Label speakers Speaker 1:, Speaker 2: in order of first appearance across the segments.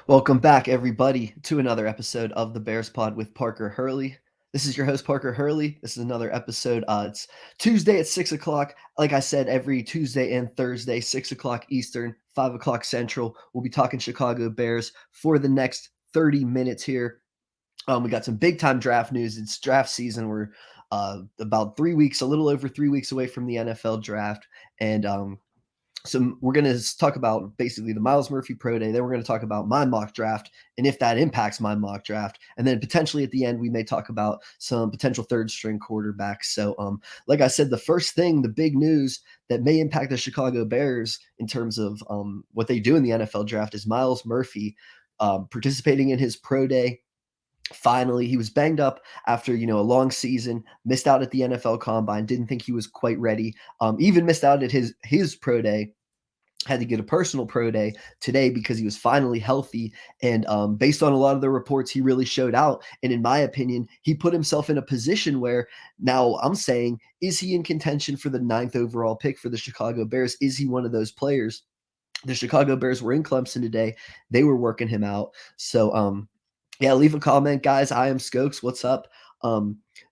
Speaker 1: Welcome back, everybody, to another episode of the Bears Pod with Parker Hurley. This is your host, Parker Hurley. This is another episode. It's Tuesday at 6 o'clock. Like I said, every Tuesday and Thursday, 6 o'clock Eastern, 5 o'clock Central. We'll be talking Chicago Bears for the next 30 minutes here. We got some big time draft news. It's draft season. We're about 3 weeks, a little over 3 weeks away from the NFL draft. And so we're going to talk about basically the Myles Murphy Pro Day. Then we're going to talk about my mock draft and if that impacts my mock draft. And then potentially at the end, we may talk about some potential third string quarterbacks. So, like I said, the first thing, the big news that may impact the Chicago Bears in terms of what they do in the NFL draft is Myles Murphy participating in his Pro Day. Finally, he was banged up after a long season, missed out at the NFL Combine, didn't think he was quite ready. Even missed out at his pro day. Had to get a personal pro day today because he was finally healthy. And based on a lot of the reports, he really showed out. And in my opinion, he put himself in a position where now I'm saying, is he in contention for the 9th overall pick for the Chicago Bears? Is he one of those players? The Chicago Bears were in Clemson today. They were working him out. So, yeah, leave a comment, guys. I am Skokes. What's up?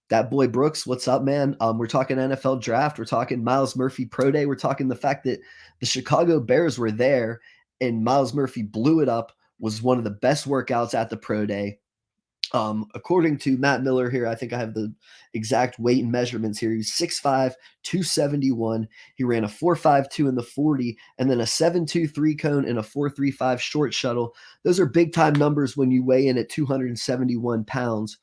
Speaker 1: That boy Brooks, what's up, man? We're talking NFL draft. We're talking Myles Murphy Pro Day. We're talking the fact that the Chicago Bears were there and Myles Murphy blew it up, was one of the best workouts at the Pro Day. According to Matt Miller here, I think I have the exact weight and measurements here. He's 6'5, 271. He ran a 4.52 in the 40 and then a 7.23 cone and a 4.35 short shuttle. Those are big time numbers when you weigh in at 271 pounds.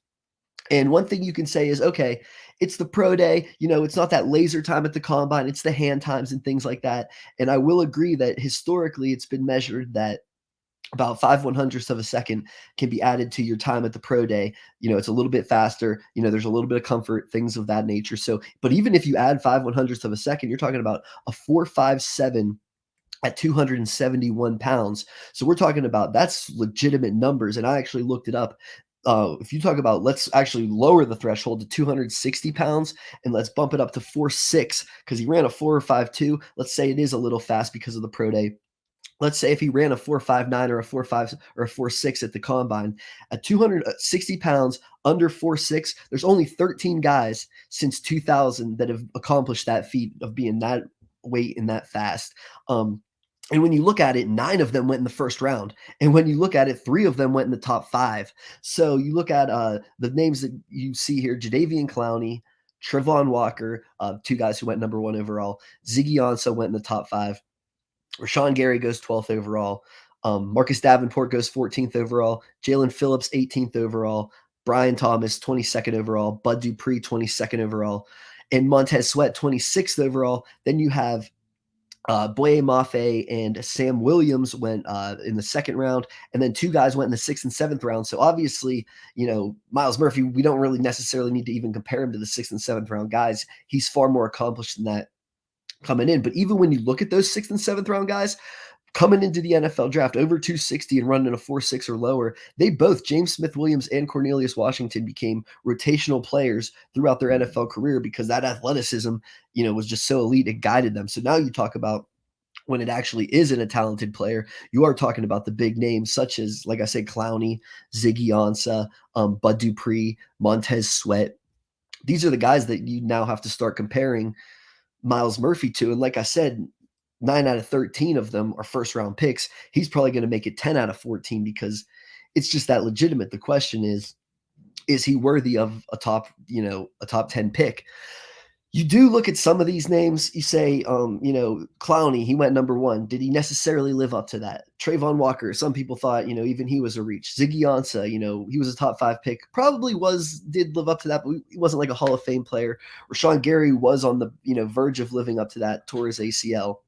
Speaker 1: And one thing you can say is, okay, it's the pro day. It's not that laser time at the combine. It's the hand times and things like that. And I will agree that historically it's been measured that about 5/100ths of a second can be added to your time at the pro day. It's a little bit faster. There's a little bit of comfort, things of that nature. So, but even if you add 5/100ths of a second, you're talking about a 4.57 at 271 pounds. So we're talking about that's legitimate numbers. And I actually looked it up. If you talk about, let's actually lower the threshold to 260 pounds and let's bump it up to 4.6 because he ran a 4.52. Let's say it is a little fast because of the pro day. Let's say if he ran a 4.59 or a 4.5 or a 4.6 at the combine at 260 pounds under 4.6, there's only 13 guys since 2000 that have accomplished that feat of being that weight and that fast. And when you look at it, 9 of them went in the first round. And when you look at it, 3 of them went in the top 5. So you look at the names that you see here, Jadeveon Clowney, Travon Walker, 2 guys who went number 1 overall. Ziggy Ansah went in the top 5. Rashawn Gary goes 12th overall. Marcus Davenport goes 14th overall. Jalen Phillips, 18th overall. Brian Thomas, 22nd overall. Bud Dupree, 22nd overall. And Montez Sweat, 26th overall. Then you have Boye Mafe and Sam Williams went in the second round, and then 2 guys went in the 6th and 7th round. So obviously, Myles Murphy, we don't really necessarily need to even compare him to the 6th and 7th round guys. He's far more accomplished than that coming in. But even when you look at those 6th and 7th round guys coming into the NFL draft over 260 and running a 4.6 or lower, they both, James Smith-Williams and Cornelius Washington, became rotational players throughout their NFL career because that athleticism, was just so elite, it guided them. So now you talk about when it actually isn't a talented player, you are talking about the big names such as, like I said, Clowney, Ziggy Ansah, Bud Dupree, Montez Sweat. These are the guys that you now have to start comparing Myles Murphy to. And like I said, 9 out of 13 of them are first round picks. He's probably going to make it 10 out of 14 because it's just that legitimate. The question is he worthy of a top 10 pick? You do look at some of these names, you say, Clowney, he went number 1. Did he necessarily live up to that? Travon Walker, some people thought, even he was a reach. Ziggy Ansah, he was a top 5 pick. Probably did live up to that, but he wasn't like a Hall of Fame player. Rashawn Gary was on the, verge of living up to that, tore his ACL.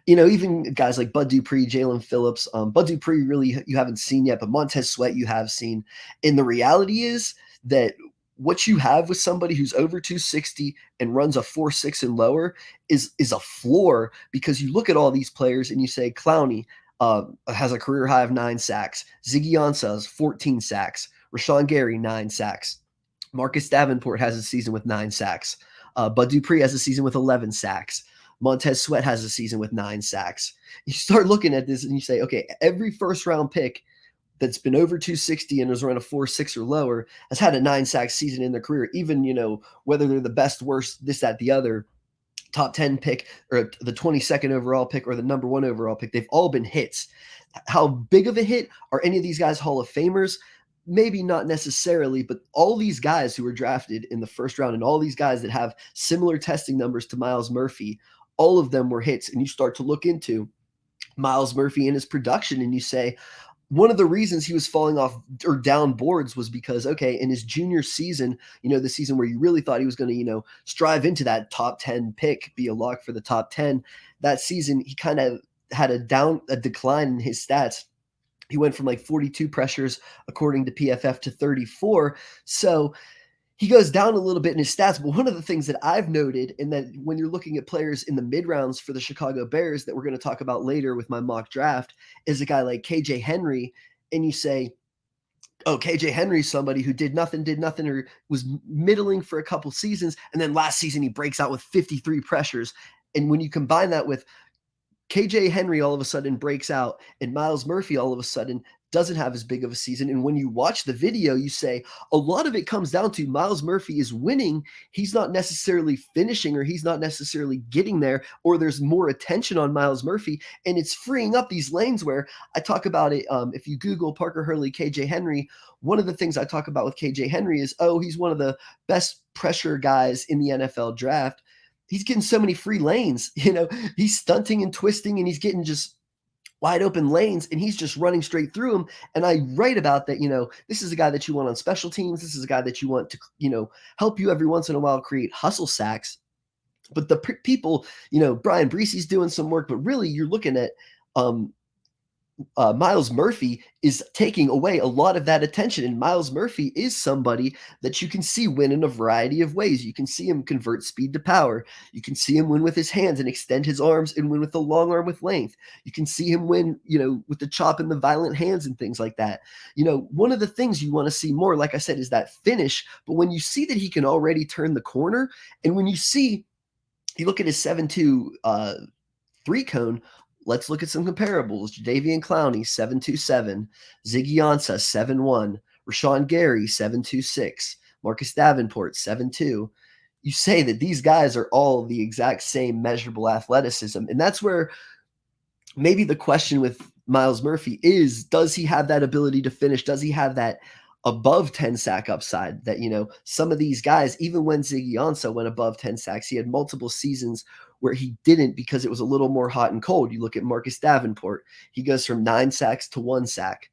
Speaker 1: Even guys like Bud Dupree, Jalen Phillips, Bud Dupree really you haven't seen yet, but Montez Sweat you have seen. And the reality is that what you have with somebody who's over 260 and runs a 4.6 and lower is a floor, because you look at all these players and you say Clowney has a career high of 9 sacks. Ziggy Ansah has 14 sacks. Rashawn Gary, 9 sacks. Marcus Davenport has a season with 9 sacks. Bud Dupree has a season with 11 sacks. Montez Sweat has a season with 9 sacks. You start looking at this and you say, okay, every first round pick that's been over 260 and has run a 4.6 or lower has had a 9 sack season in their career, even, whether they're the best, worst, this, that, the other, top 10 pick or the 22nd overall pick or the number 1 overall pick. They've all been hits. How big of a hit are any of these guys Hall of Famers? Maybe not necessarily, but all these guys who were drafted in the first round and all these guys that have similar testing numbers to Myles Murphy, all of them were hits. And you start to look into Myles Murphy and his production and you say, one of the reasons he was falling off or down boards was because, okay, in his junior season, the season where you really thought he was going to, strive into that top 10 pick, be a lock for the top 10, that season, he kind of had a decline in his stats. He went from like 42 pressures, according to PFF, to 34. So he goes down a little bit in his stats, but one of the things that I've noted, and that when you're looking at players in the mid rounds for the Chicago Bears that we're going to talk about later with my mock draft, is a guy like KJ Henry. And you say, oh, KJ Henry's somebody who did nothing, or was middling for a couple seasons. And then last season, he breaks out with 53 pressures. And when you combine that with KJ Henry all of a sudden breaks out and Myles Murphy all of a sudden doesn't have as big of a season. And when you watch the video, you say a lot of it comes down to Myles Murphy is winning. He's not necessarily finishing, or he's not necessarily getting there, or there's more attention on Myles Murphy. And it's freeing up these lanes where I talk about it. If you Google Parker Hurley, KJ Henry, one of the things I talk about with KJ Henry is, he's one of the best pressure guys in the NFL draft. He's getting so many free lanes, he's stunting and twisting and he's getting just wide open lanes and he's just running straight through them. And I write about that, this is a guy that you want on special teams. This is a guy that you want to, help you every once in a while create hustle sacks. But the people, Brian Breesy's doing some work, but really you're looking at Myles Murphy is taking away a lot of that attention. And Myles Murphy is somebody that you can see win in a variety of ways. You can see him convert speed to power. You can see him win with his hands and extend his arms and win with the long arm with length. You can see him win, with the chop and the violent hands and things like that. One of the things you want to see more, like I said, is that finish. But when you see that he can already turn the corner, and when you look at his 7.2 3-cone, let's look at some comparables. Jadeveon Clowney, 7.27. Ziggy Ansah, 7.1. Rashawn Gary, 7.26. Marcus Davenport, 7.2. You say that these guys are all the exact same measurable athleticism. And that's where maybe the question with Myles Murphy is, does he have that ability to finish? Does he have that above 10 sack upside that, some of these guys, even when Ziggy Ansah went above 10 sacks, he had multiple seasons where he didn't because it was a little more hot and cold. You look at Marcus Davenport, he goes from 9 sacks to 1 sack.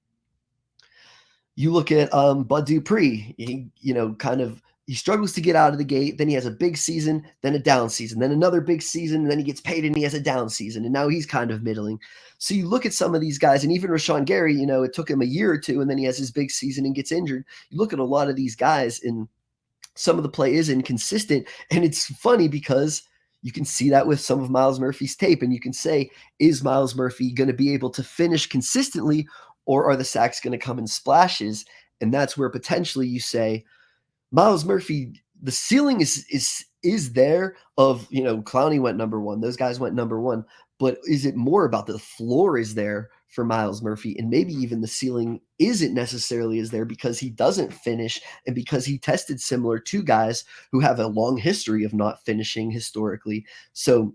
Speaker 1: You look at Bud Dupree, he struggles to get out of the gate. Then he has a big season, then a down season, then another big season, and then he gets paid and he has a down season. And now he's kind of middling. So you look at some of these guys, and even Rashawn Gary, it took him a year or two, and then he has his big season and gets injured. You look at a lot of these guys, and some of the play is inconsistent. And it's funny because you can see that with some of Myles Murphy's tape, and you can say, is Myles Murphy going to be able to finish consistently, or are the sacks going to come in splashes? And that's where potentially you say, Myles Murphy, the ceiling is there of, Clowney went number 1. Those guys went number 1. But is it more about the floor is there for Myles Murphy? And maybe even the ceiling isn't necessarily is there because he doesn't finish and because he tested similar to guys who have a long history of not finishing historically. So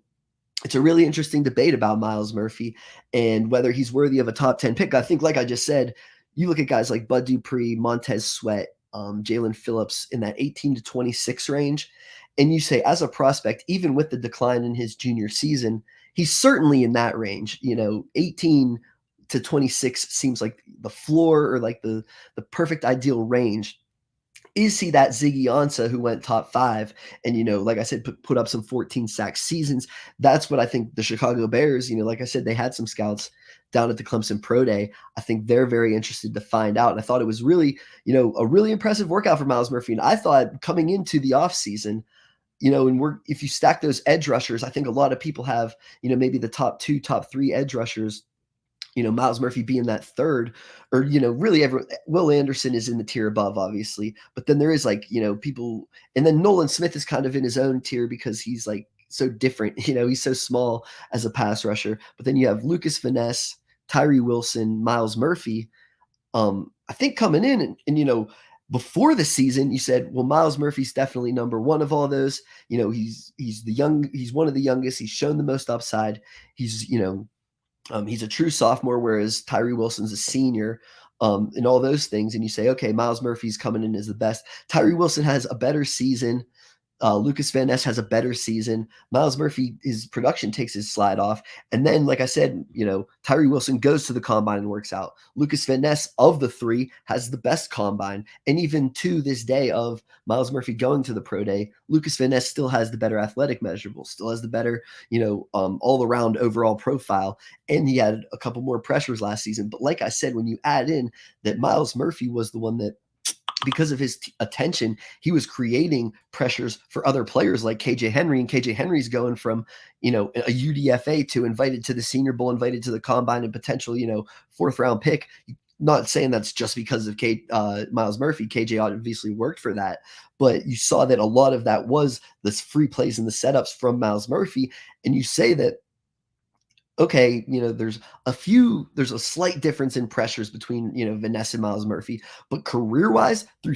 Speaker 1: it's a really interesting debate about Myles Murphy and whether he's worthy of a top 10 pick. I think, like I just said, you look at guys like Bud Dupree, Montez Sweat, Jalen Phillips in that 18 to 26 range. And you say, as a prospect, even with the decline in his junior season, he's certainly in that range. 18 to 26 seems like the floor or like the perfect ideal range. Is he that Ziggy Ansah who went top 5 and, like I said, put up some 14 sack seasons? That's what I think the Chicago Bears, like I said, they had some scouts down at the Clemson Pro Day. I think they're very interested to find out. And I thought it was really, a really impressive workout for Myles Murphy. And I thought coming into the offseason, and if you stack those edge rushers, I think a lot of people have, maybe the top 2, top 3 edge rushers, Myles Murphy being that third, or, really Will Anderson is in the tier above, obviously. But then there is people, and then Nolan Smith is kind of in his own tier because he's like so different. He's so small as a pass rusher. But then you have Lucas Van Ness, Tyree Wilson, Myles Murphy. I think coming in and before the season, you said, well, Myles Murphy's definitely number one of all those. He's one of the youngest. He's shown the most upside. He's a true sophomore, whereas Tyree Wilson's a senior, and all those things. And you say, okay, Myles Murphy's coming in as the best. Tyree Wilson has a better season. Lucas Van Ness has a better season. Myles Murphy, his production takes his slide off. And then, like I said, Tyree Wilson goes to the combine and works out. Lucas Van Ness, of the three, has the best combine. And even to this day of Myles Murphy going to the pro day, Lucas Van Ness still has the better athletic measurables, still has the better, all around overall profile. And he had a couple more pressures last season. But like I said, when you add in that Myles Murphy was the one that, because of his attention, he was creating pressures for other players like KJ Henry, and KJ Henry's going from, a UDFA to invited to the Senior Bowl, invited to the combine, and potential, fourth round pick. Not saying that's just because of Myles Murphy. KJ obviously worked for that, but you saw that a lot of that was this free plays and the setups from Myles Murphy. And you say that, okay, there's a slight difference in pressures between, Van Ness and Myles Murphy, but career-wise, through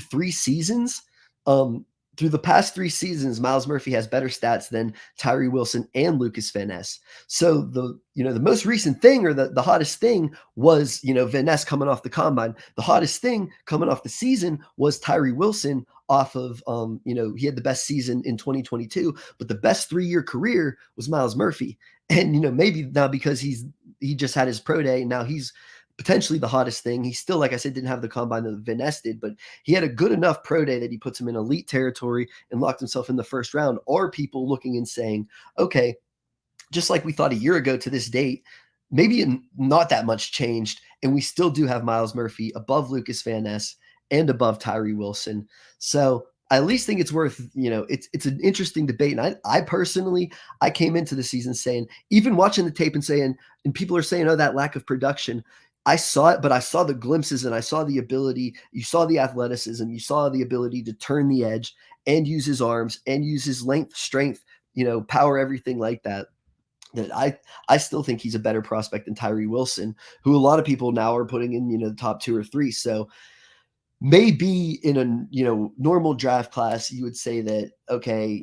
Speaker 1: the past 3 seasons, Myles Murphy has better stats than Tyree Wilson and Lucas Van Ness. So the most recent thing, or the hottest thing, was, Van Ness coming off the combine. The hottest thing coming off the season was Tyree Wilson off of, he had the best season in 2022, but the best 3-year career was Myles Murphy. And, maybe now because he just had his pro day, and now he's potentially the hottest thing. He still, like I said, didn't have the combine that Van Ness did, but he had a good enough pro day that he puts him in elite territory and locked himself in the first round. Are people looking and saying, okay, just like we thought a year ago to this date, maybe not that much changed, and we still do have Myles Murphy above Lucas Van Ness and above Tyree Wilson. So I at least think it's worth, it's an interesting debate. And I personally, I came into the season saying, even watching the tape and people are saying, oh, that lack of production. I saw it, but I saw the glimpses, and I saw the ability. You saw the athleticism. You saw the ability to turn the edge and use his arms and use his length, strength, power, everything like that. That I still think he's a better prospect than Tyree Wilson, who a lot of people now are putting in, the top 2 or 3. So maybe in a, normal draft class, you would say that, okay,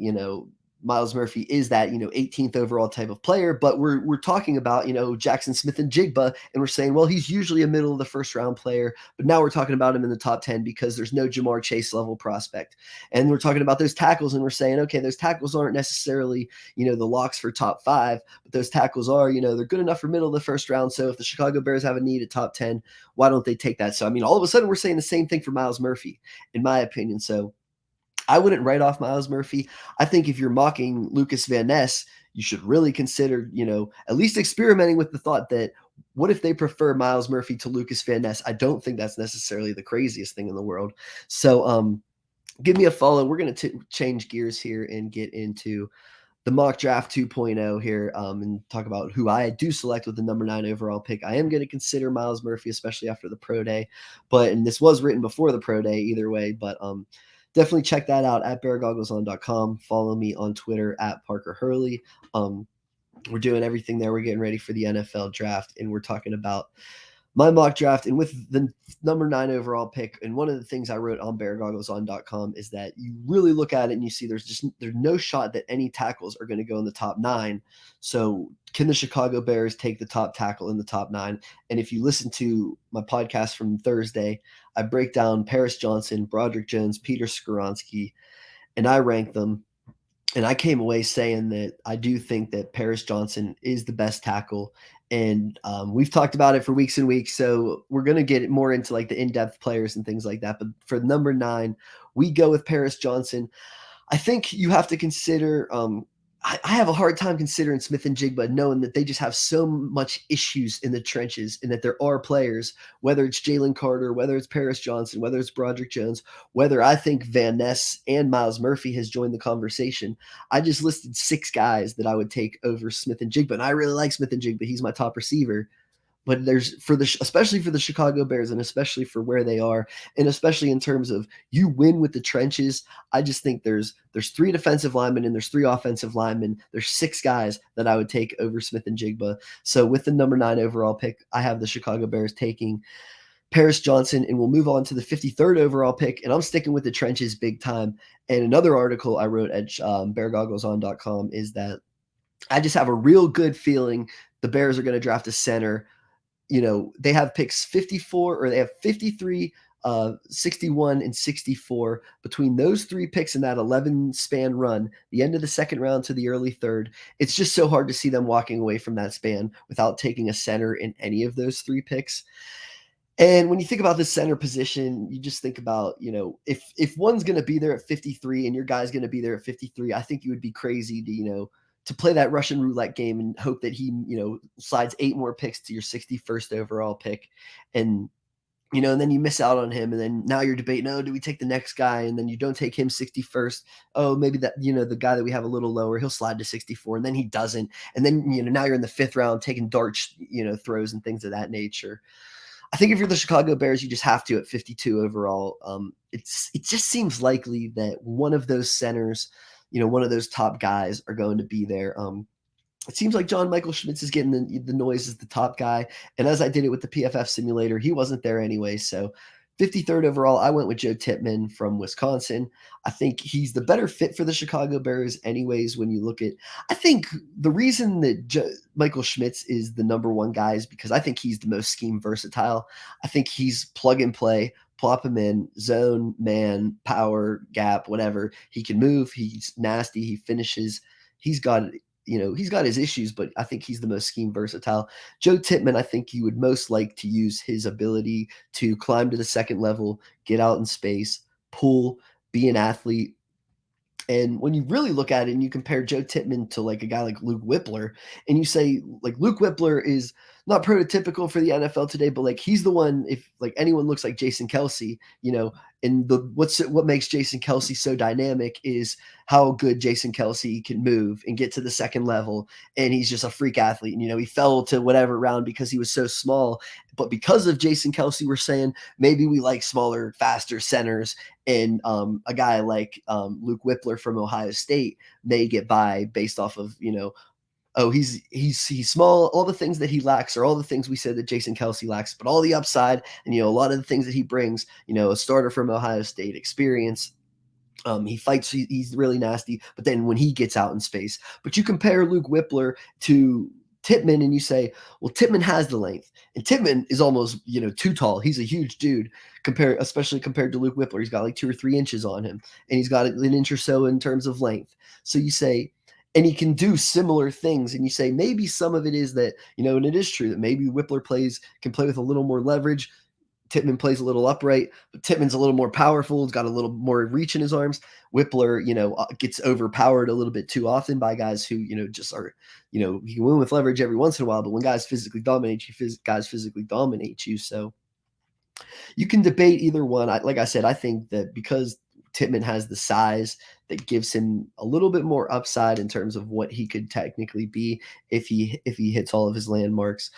Speaker 1: Myles Murphy is that, 18th overall type of player, but we're talking about, Jaxon Smith-Njigba, and we're saying, well, he's usually a middle of the first round player, but now we're talking about him in the top 10 because there's no Jamar Chase level prospect. And we're talking about those tackles, and we're saying, okay, those tackles aren't necessarily, the locks for top 5, but those tackles are, they're good enough for middle of the first round. So if the Chicago Bears have a need at top 10, why don't they take that? So, I mean, all of a sudden we're saying the same thing for Myles Murphy, in my opinion. So I wouldn't write off Myles Murphy. I think if you're mocking Lucas Van Ness, you should really consider, at least experimenting with the thought that, what if they prefer Myles Murphy to Lucas Van Ness? I don't think that's necessarily the craziest thing in the world. So give me a follow. We're going to change gears here and get into the mock draft 2.0 here, and talk about who I do select with the number 9 overall pick. I am going to consider Myles Murphy, especially after the pro day, and this was written before the pro day either way, but definitely check that out at beargoggleson.com. Follow me on Twitter at Parker Hurley. We're doing everything there. We're getting ready for the NFL draft, and we're talking about my mock draft. And with the number 9 overall pick, and one of the things I wrote on beargoggleson.com is that you really look at it and you see there's no shot that any tackles are going to go in the top 9. So can the Chicago Bears take the top tackle in the top 9? And if you listen to my podcast from Thursday, I break down Paris Johnson, Broderick Jones, Peter Skoronski, and I rank them. And I came away saying that I do think that Paris Johnson is the best tackle. And we've talked about it for weeks and weeks. So we're going to get more into like the in-depth players and things like that. But for number 9, we go with Paris Johnson. I think you have to consider I have a hard time considering Smith-Njigba, knowing that they just have so much issues in the trenches, and that there are players, whether it's Jalen Carter, whether it's Paris Johnson, whether it's Broderick Jones, whether I think Van Ness and Myles Murphy has joined the conversation. I just listed 6 guys that I would take over Smith-Njigba, and I really like Smith-Njigba. He's my top receiver. But there's for the especially for the Chicago Bears and especially for where they are, and especially in terms of you win with the trenches. I just think there's three defensive linemen and there's three offensive linemen. There's six guys that I would take over Smith and Jigba. So with the number 9 overall pick, I have the Chicago Bears taking Paris Johnson, and we'll move on to the 53rd overall pick. And I'm sticking with the trenches big time. And another article I wrote at beargoggleson.com is that I just have a real good feeling the Bears are going to draft a center. They have picks 54, or they have 53, 61, and 64. Between those three picks in that 11 span run, the end of the second round to the early third, it's just so hard to see them walking away from that span without taking a center in any of those three picks. And when you think about the center position, you just think about, if one's going to be there at 53 and your guy's going to be there at 53, I think you would be crazy to play that Russian roulette game and hope that he, slides 8 more picks to your 61st overall pick. And, and then you miss out on him. And then now you're debating, oh, do we take the next guy? And then you don't take him 61st. Oh, maybe that, the guy that we have a little lower, he'll slide to 64, and then he doesn't. And then, now you're in the 5th round taking dart, throws and things of that nature. I think if you're the Chicago Bears, you just have to at 52 overall. It just seems likely that one of those centers, one of those top guys are going to be there. It seems like John Michael Schmitz is getting the noise as the top guy. And as I did it with the PFF simulator, he wasn't there anyway. So 53rd overall, I went with Joe Tippmann from Wisconsin. I think he's the better fit for the Chicago Bears anyways. When you look at, I think the reason that Michael Schmitz is the number 1 guy is because I think he's the most scheme versatile. I think he's plug and play, plop him in, zone, man, power, gap, whatever. He can move. He's nasty. He finishes. He's got his issues, but I think he's the most scheme versatile. Joe Tippmann, I think you would most like to use his ability to climb to the second level, get out in space, pull, be an athlete. And when you really look at it and you compare Joe Tippmann to like a guy like Luke Whippler, and you say like Luke Whippler is not prototypical for the NFL today, but like he's the one, if like anyone looks like Jason Kelce, and what makes Jason Kelce so dynamic is how good Jason Kelce can move and get to the second level. And he's just a freak athlete. And, he fell to whatever round because he was so small. But because of Jason Kelce, we're saying maybe we like smaller, faster centers. And a guy like Luke Whippler from Ohio State may get by based off of, oh, he's small. All the things that he lacks are all the things we said that Jason Kelce lacks, but all the upside and, a lot of the things that he brings, a starter from Ohio State, experience. He fights. He's really nasty. But then when he gets out in space, but you compare Luke Whippler to Tippmann and you say, well, Tippmann has the length, and Tippmann is almost, too tall. He's a huge dude especially compared to Luke Whippler. He's got like 2 or 3 inches on him, and he's got an inch or so in terms of length. So you say, and he can do similar things. And you say, maybe some of it is that, and it is true that maybe Whippler can play with a little more leverage. Tippmann plays a little upright, but Tippmann's a little more powerful. He's got a little more reach in his arms. Whippler, gets overpowered a little bit too often by guys who, just are, he can win with leverage every once in a while, but when guys physically dominate you, guys physically dominate you. So you can debate either one. Like I said, I think that because Tippmann has the size that gives him a little bit more upside in terms of what he could technically be if he hits all of his landmarks.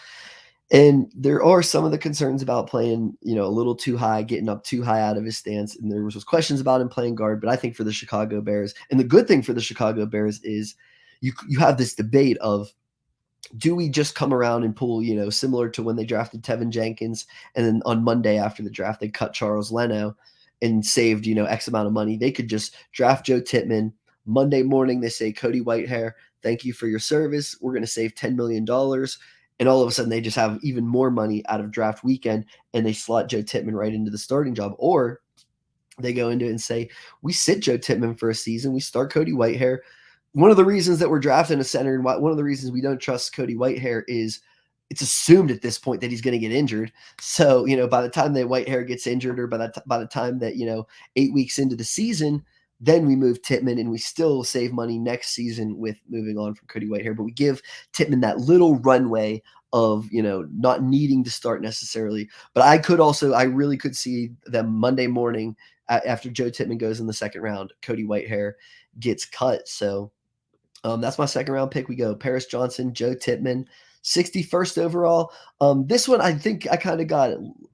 Speaker 1: And there are some of the concerns about playing, a little too high, getting up too high out of his stance. And there was questions about him playing guard, but I think for the Chicago Bears, and the good thing for the Chicago Bears is you have this debate of, do we just come around and pull, similar to when they drafted Tevin Jenkins, and then on Monday after the draft, they cut Charles Leno and saved, X amount of money. They could just draft Joe Tippmann. Monday morning, they say, Cody Whitehair, thank you for your service. We're going to save $10 million. And all of a sudden, they just have even more money out of draft weekend, and they slot Joe Tippmann right into the starting job. Or they go into it and say, we sit Joe Tippmann for a season. We start Cody Whitehair. One of the reasons that we're drafting a center, and one of the reasons we don't trust Cody Whitehair is it's assumed at this point that he's going to get injured. So, by the time that Whitehair gets injured, or by the time that, 8 weeks into the season, then we move Tippmann, and we still save money next season with moving on from Cody Whitehair. But we give Tippmann that little runway of, not needing to start necessarily. But I really could see them Monday morning after Joe Tippmann goes in the second round, Cody Whitehair gets cut. So that's my second round pick. We go Paris Johnson, Joe Tippmann, 61st overall. This one, I think I kind of got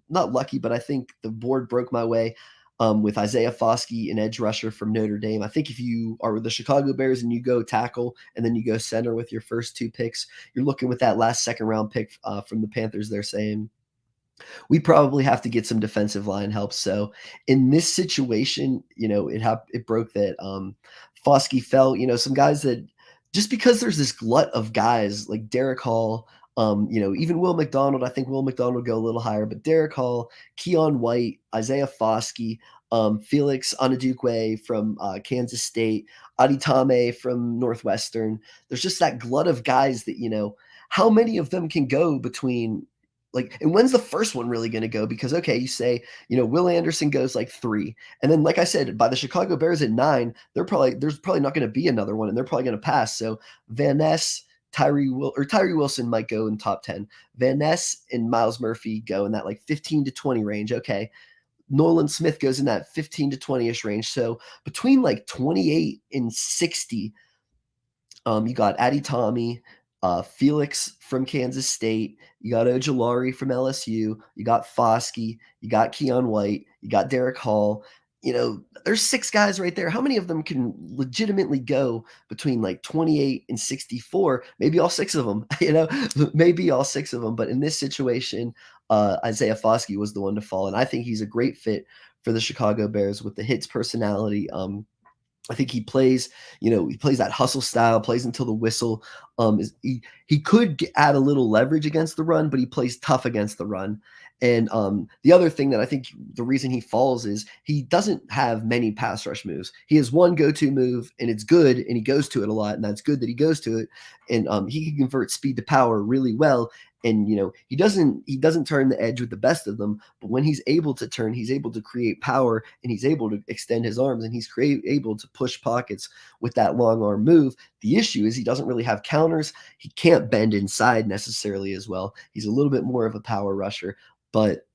Speaker 1: not lucky, but I think the board broke my way with Isaiah Foskey, an edge rusher from Notre Dame. I think if you are with the Chicago Bears and you go tackle and then you go center with your first two picks, you're looking with that last second round pick from the Panthers. They're saying we probably have to get some defensive line help. So in this situation, it broke that Foskey fell. Some guys that just because there's this glut of guys like Derek Hall, even Will McDonald. I think Will McDonald would go a little higher, but Derek Hall, Keon White, Isaiah Foskey, Felix Anadukwe from Kansas State, Aditame from Northwestern. There's just that glut of guys that how many of them can go between and when's the first one really going to go? Because, okay, you say, Will Anderson goes like 3. And then, like I said, by the Chicago Bears at 9, there's probably not going to be another one, and they're probably going to pass. So Van Ness, Tyree Wilson might go in top 10. Van Ness and Myles Murphy go in that like 15 to 20 range. Okay. Nolan Smith goes in that 15 to 20-ish range. So between like 28 and 60, you got Addy Tommy, Felix from Kansas State, you got Ojulari from LSU, you got Foskey, you got Keon White, you got Derek Hall. There's 6 guys right there. How many of them can legitimately go between like 28 and 64? Maybe all 6 of them, maybe all 6 of them. But in this situation, Isaiah Foskey was the one to fall. And I think he's a great fit for the Chicago Bears with the hits personality. I think he plays that hustle style, plays until the whistle. He could add a little leverage against the run, but he plays tough against the run. And the other thing that I think the reason he falls is he doesn't have many pass rush moves. He has one go-to move, and it's good, and he goes to it a lot, and that's good that he goes to it. And he can convert speed to power really well. And he doesn't turn the edge with the best of them, but when he's able to turn, he's able to create power, and he's able to extend his arms, and he's able to push pockets with that long arm move. The issue is he doesn't really have counters. He can't bend inside necessarily as well. He's a little bit more of a power rusher, but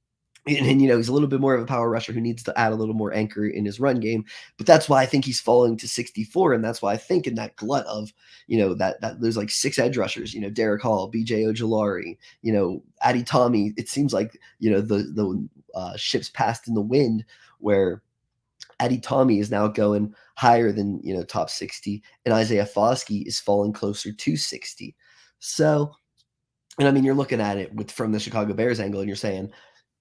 Speaker 1: he's a little bit more of a power rusher who needs to add a little more anchor in his run game. But that's why I think he's falling to 64. And that's why I think in that glut of, that there's like 6 edge rushers, Derek Hall, BJ Ojulari, Addy Tommy. It seems like, the ships passed in the wind where Addy Tommy is now going higher than, top 60. And Isaiah Foskey is falling closer to 60. So, and I mean, you're looking at it from the Chicago Bears angle and you're saying,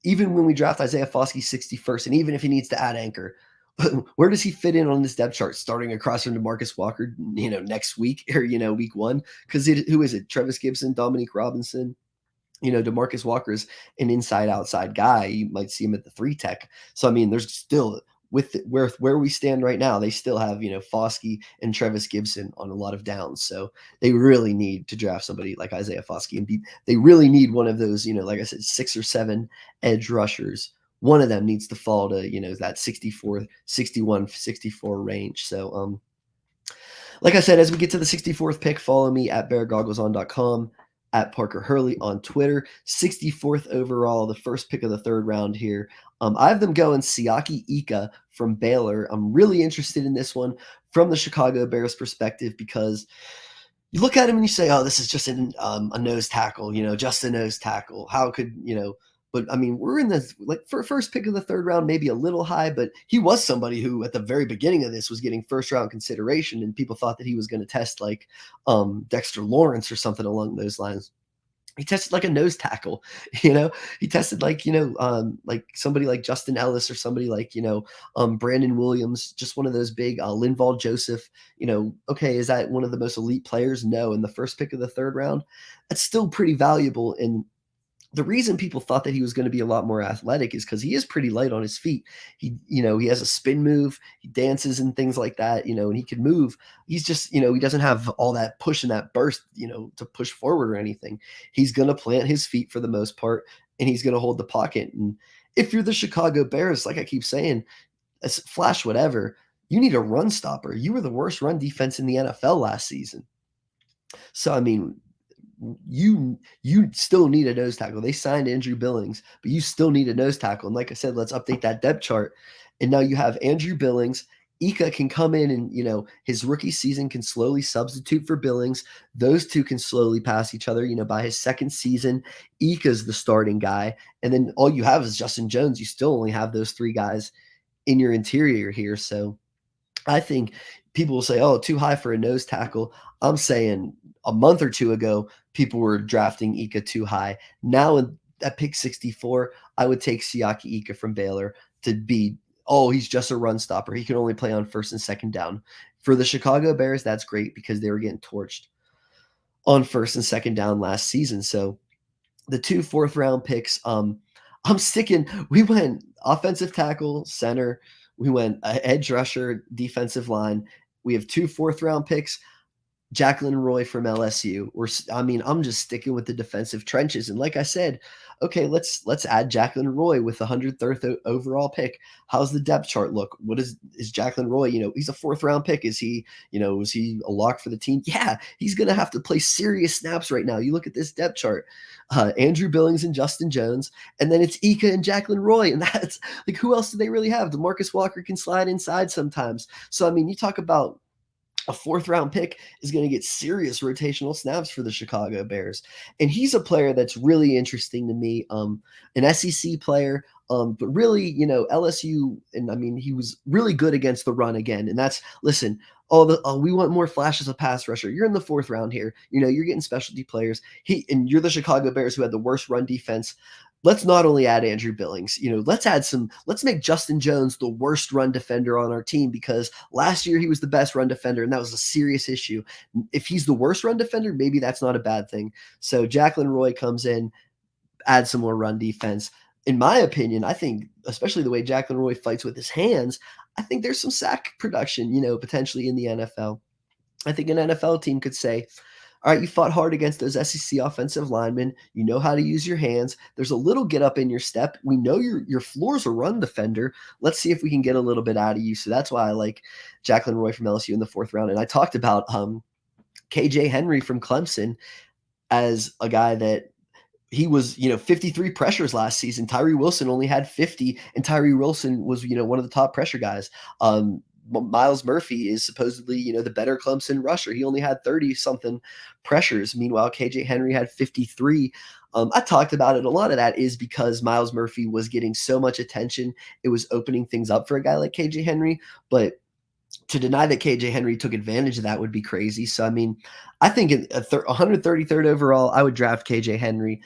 Speaker 1: even when we draft Isaiah Foskey 61st, and even if he needs to add anchor, where does he fit in on this depth chart? Starting across from DeMarcus Walker, next week or week 1? Because who is it? Trevis Gibson, Dominique Robinson. DeMarcus Walker is an inside-outside guy. You might see him at the 3 tech. So I mean, there's still with where we stand right now, they still have Foskey and Trevis Gibson on a lot of downs. So they really need to draft somebody like Isaiah Foskey, and they really need one of those like I said, 6 or 7 edge rushers. One of them needs to fall to that 64, 61, 64 range. So like I said, as we get to the 64th pick, follow me at beargoggleson.com, at Parker Hurley on Twitter. 64th overall, the first pick of the 3rd round here. I have them going Siaki Ika from Baylor. I'm really interested in this one from the Chicago Bears perspective because you look at him and you say, oh, this is just a nose tackle, just a nose tackle. How could, but I mean, we're in the first pick of the 3rd round, maybe a little high, but he was somebody who at the very beginning of this was getting 1st round consideration, and people thought that he was going to test like Dexter Lawrence or something along those lines. He tested like a nose tackle, he tested like somebody like Justin Ellis or somebody like, Brandon Williams, just one of those big Linval Joseph, okay. Is that one of the most elite players? No. In the first pick of the 3rd round, that's still pretty valuable. And the reason people thought that he was going to be a lot more athletic is because he is pretty light on his feet. He has a spin move, he dances and things like that, and he can move. He's just, he doesn't have all that push and that burst, to push forward or anything. He's going to plant his feet for the most part, and he's going to hold the pocket. And if you're the Chicago Bears, like I keep saying, flash whatever, you need a run stopper. You were the worst run defense in the NFL last season. So, I mean, you still need a nose tackle. They signed Andrew Billings, but you still need a nose tackle. And like I said, let's update that depth chart. And now you have Andrew Billings Ika can come in and, his rookie season can slowly substitute for Billings. Those two can slowly pass each other. By his second season, Ika's the starting guy. And then all you have is Justin Jones. You still only have those three guys in your interior here. So I think people will say, oh, too high for a nose tackle. I'm saying a month or two ago, people were drafting Ika too high. Now at pick 64, I would take Siaki Ika from Baylor to be, oh, he's just a run stopper. He can only play on first and second down. For the Chicago Bears, that's great because they were getting torched on first and second down last season. So the 2 4th-round picks, I'm sticking. We went offensive tackle, center. We went edge rusher, defensive line. We have 2 4th-round picks. Jacqueline Roy from LSU. I'm just sticking with the defensive trenches. And like I said, okay, let's add Jacqueline Roy with the 103rd overall pick. How's the depth chart look? What is Jacqueline Roy? He's a 4th-round pick. Is he a lock for the team? Yeah, he's gonna have to play serious snaps right now. You look at this depth chart. Andrew Billings and Justin Jones, and then it's Ika and Jacqueline Roy, and that's like, who else do they really have? DeMarcus Walker can slide inside sometimes. So you talk about a 4th-round pick is going to get serious rotational snaps for the Chicago Bears. And he's a player that's really interesting to me, an SEC player, but really, LSU, and he was really good against the run again. And that's, listen, we want more flashes of pass rusher. You're in the 4th round here. You're getting specialty players. And you're the Chicago Bears who had the worst run defense. Let's not only add Andrew Billings, let's make Justin Jones the worst run defender on our team, because last year he was the best run defender, and that was a serious issue. If he's the worst run defender, maybe that's not a bad thing. So Jacqueline Roy comes in, adds some more run defense. In my opinion, I think, especially the way Jacqueline Roy fights with his hands, I think there's some sack production, potentially in the NFL. I think an NFL team could say, all right, you fought hard against those SEC offensive linemen. You know how to use your hands. There's a little get up in your step. We know your floor's a run defender. Let's see if we can get a little bit out of you. So that's why I like Jacqueline Roy from LSU in the 4th round. And I talked about KJ Henry from Clemson as a guy that he was, 53 pressures last season. Tyree Wilson only had 50, and Tyree Wilson was, one of the top pressure guys. Myles Murphy is supposedly, the better Clemson rusher. He only had 30-something pressures. Meanwhile, KJ Henry had 53. I talked about it. A lot of that is because Myles Murphy was getting so much attention. It was opening things up for a guy like KJ Henry. But to deny that KJ Henry took advantage of that would be crazy. So, I think at 133rd overall, I would draft KJ Henry.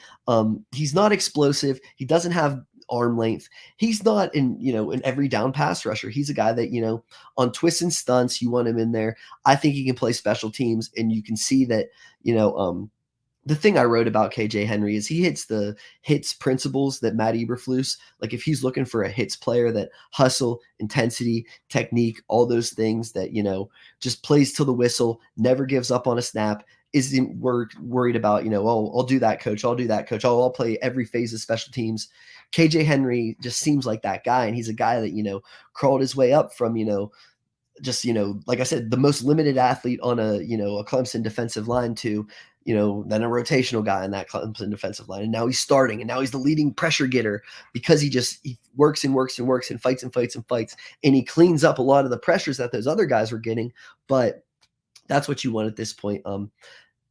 Speaker 1: He's not explosive. He doesn't have arm length. He's not an every down pass rusher. He's a guy that, on twists and stunts, you want him in there. I think he can play special teams, and you can see that, the thing I wrote about KJ Henry is he hits the hits principles that Matt Eberflus, like if he's looking for a hits player, that hustle, intensity, technique, all those things that, just plays till the whistle, never gives up on a snap, isn't worried about, oh, I'll do that, coach. I'll do that, coach. I'll play every phase of special teams. KJ Henry just seems like that guy. And he's a guy that, crawled his way up from, just, like I said, the most limited athlete on a Clemson defensive line to, then a rotational guy in that Clemson defensive line. And now he's starting, and now he's the leading pressure getter because he works and works and works and fights and fights and fights. And he cleans up a lot of the pressures that those other guys were getting. But that's what you want at this point.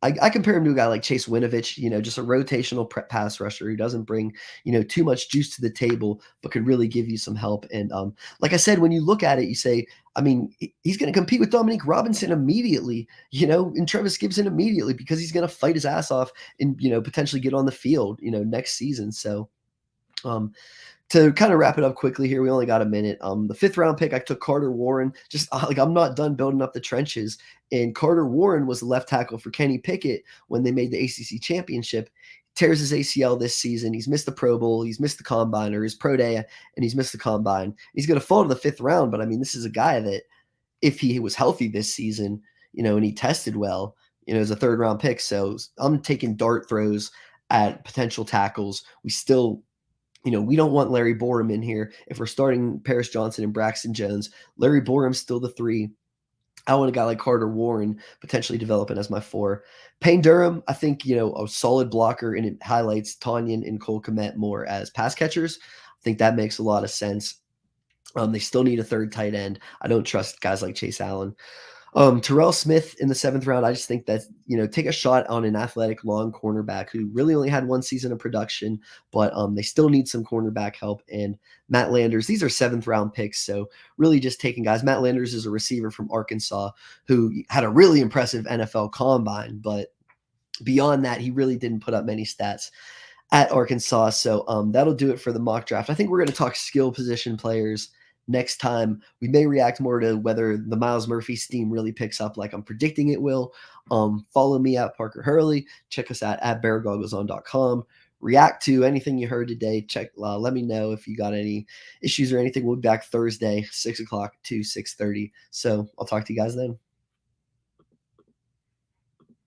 Speaker 1: I compare him to a guy like Chase Winovich, just a rotational pass rusher who doesn't bring, too much juice to the table, but could really give you some help. And like I said, when you look at it, you say, he's going to compete with Dominique Robinson immediately, and Travis Gibson immediately, because he's going to fight his ass off and, potentially get on the field, next season. So, to kind of wrap it up quickly here, we only got a minute. The 5th-round pick, I took Carter Warren. Just I'm not done building up the trenches. And Carter Warren was the left tackle for Kenny Pickett when they made the ACC championship. Tears his ACL this season. He's missed the Pro Bowl. He's missed the Combine, or his Pro Day, and he's missed the Combine. He's going to fall to the 5th round, but this is a guy that if he was healthy this season, and he tested well, as a 3rd-round pick. So I'm taking dart throws at potential tackles. We still we don't want Larry Borum in here. If we're starting Paris Johnson and Braxton Jones, Larry Borum's still the 3. I want a guy like Carter Warren potentially developing as my 4. Payne Durham, I think, a solid blocker, and it highlights Tanyan and Cole Kmet more as pass catchers. I think that makes a lot of sense. They still need a third tight end. I don't trust guys like Chase Allen. Terrell Smith in the 7th round, I just think that, take a shot on an athletic long cornerback who really only had 1 season of production, but they still need some cornerback help. And Matt Landers, these are 7th round picks, so really just taking guys. Matt Landers is a receiver from Arkansas who had a really impressive NFL combine, but beyond that, he really didn't put up many stats at Arkansas. So that'll do it for the mock draft. I think we're going to talk skill position players next time. We may react more to whether the Miles Murphy steam really picks up like I'm predicting it will. Follow me at Parker Hurley. Check us out at beargoggleson.com. React to anything you heard today. Let me know if you got any issues or anything. We'll be back Thursday, 6 o'clock to 6:30. So I'll talk to you guys then.